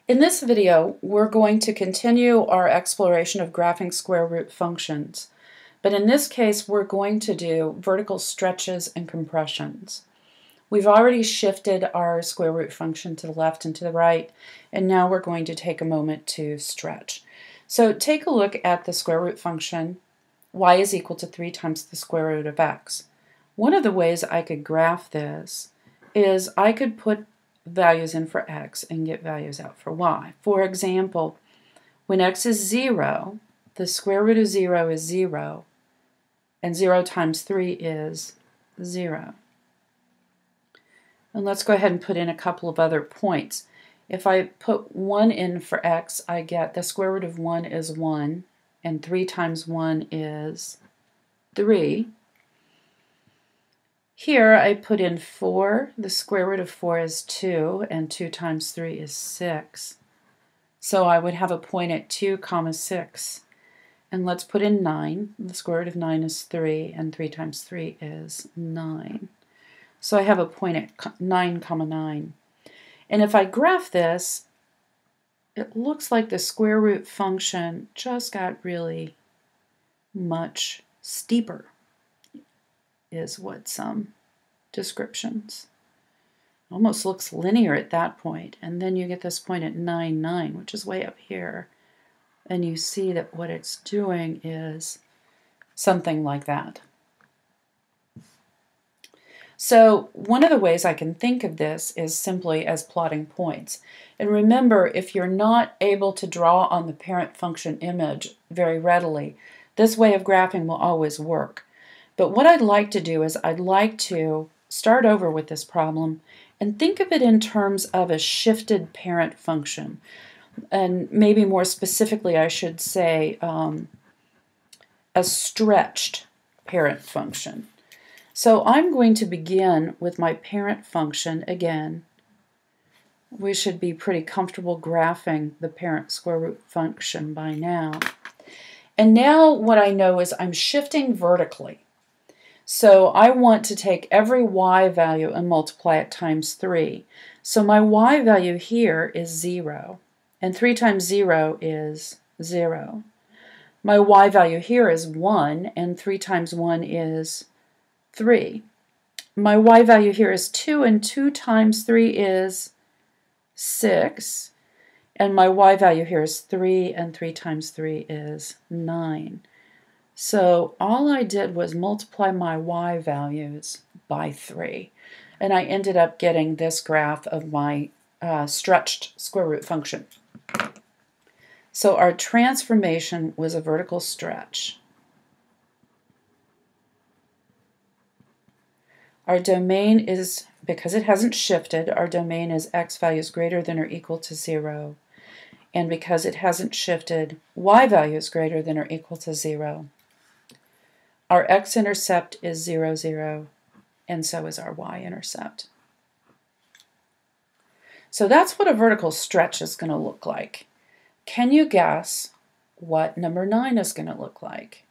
In this video, we're going to continue our exploration of graphing square root functions. But in this case, we're going to do vertical stretches and compressions. We've already shifted our square root function to the left and to the right, and now we're going to take a moment to stretch. So take a look at the square root function, y is equal to 3 times the square root of x. One of the ways I could graph this is I could put values in for x and get values out for y. For example, when x is 0, the square root of 0 is 0, and 0 times 3 is 0. And let's go ahead and put in a couple of other points. If I put 1 in for x, I get the square root of 1 is 1, and 3 times 1 is 3. Here I put in 4, the square root of 4 is 2, and 2 times 3 is 6. So I would have a point at 2, 6. And let's put in 9, the square root of 9 is 3, and 3 times 3 is 9. So I have a point at 9, 9. And if I graph this, it looks like the square root function just got really much steeper, is what some descriptions. Almost looks linear at that point, and then you get this point at 9, 9, which is way up here, and you see that what it's doing is something like that. So one of the ways I can think of this is simply as plotting points. And remember, if you're not able to draw on the parent function image very readily, this way of graphing will always work. But what I'd like to do is I'd like to start over with this problem and think of it in terms of a shifted parent function. And maybe more specifically, I should say a stretched parent function. So I'm going to begin with my parent function again. We should be pretty comfortable graphing the parent square root function by now. And now what I know is I'm shifting vertically. So I want to take every y value and multiply it times 3. So my y value here is 0, and 3 times 0 is 0. My y value here is 1, and 3 times 1 is 3. My y value here is 2, and 2 times 3 is 6. And my y value here is 3, and 3 times 3 is 9. So all I did was multiply my y values by 3. And I ended up getting this graph of my stretched square root function. So our transformation was a vertical stretch. Our domain is, because it hasn't shifted, our domain is x values greater than or equal to 0. And because it hasn't shifted, y values greater than or equal to 0. Our x-intercept is 0, 0, and so is our y-intercept. So that's what a vertical stretch is going to look like. Can you guess what number 9 is going to look like?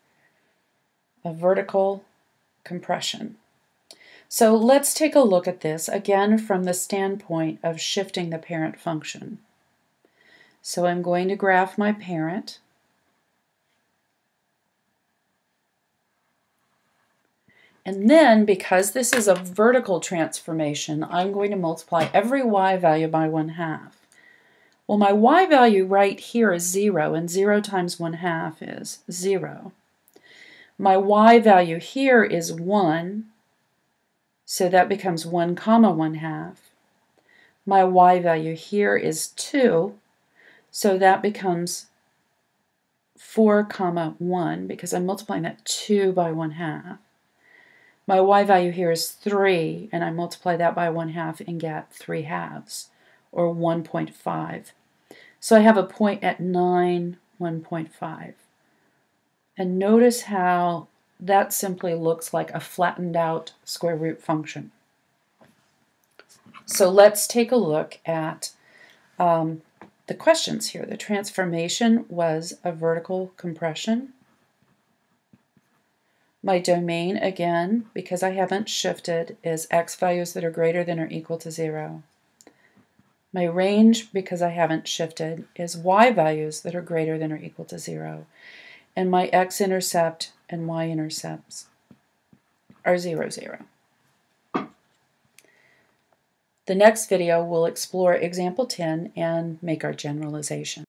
A vertical compression. So let's take a look at this again from the standpoint of shifting the parent function. So I'm going to graph my parent. And then, because this is a vertical transformation, I'm going to multiply every y value by 1/2. Well, my y value right here is 0, and 0 times 1/2 is 0. My y value here is 1, so that becomes 1, 1/2. My y value here is 2, so that becomes 4, 1, because I'm multiplying that 2 by 1/2. My y value here is 3, and I multiply that by 1/2 and get 3/2, or 1.5. So I have a point at 9, 1.5. And notice how that simply looks like a flattened out square root function. So let's take a look at the questions here. The transformation was a vertical compression. My domain, again, because I haven't shifted, is x values that are greater than or equal to 0. My range, because I haven't shifted, is y values that are greater than or equal to 0. And my x-intercept and y-intercepts are 0, 0. The next video will explore example 10 and make our generalization.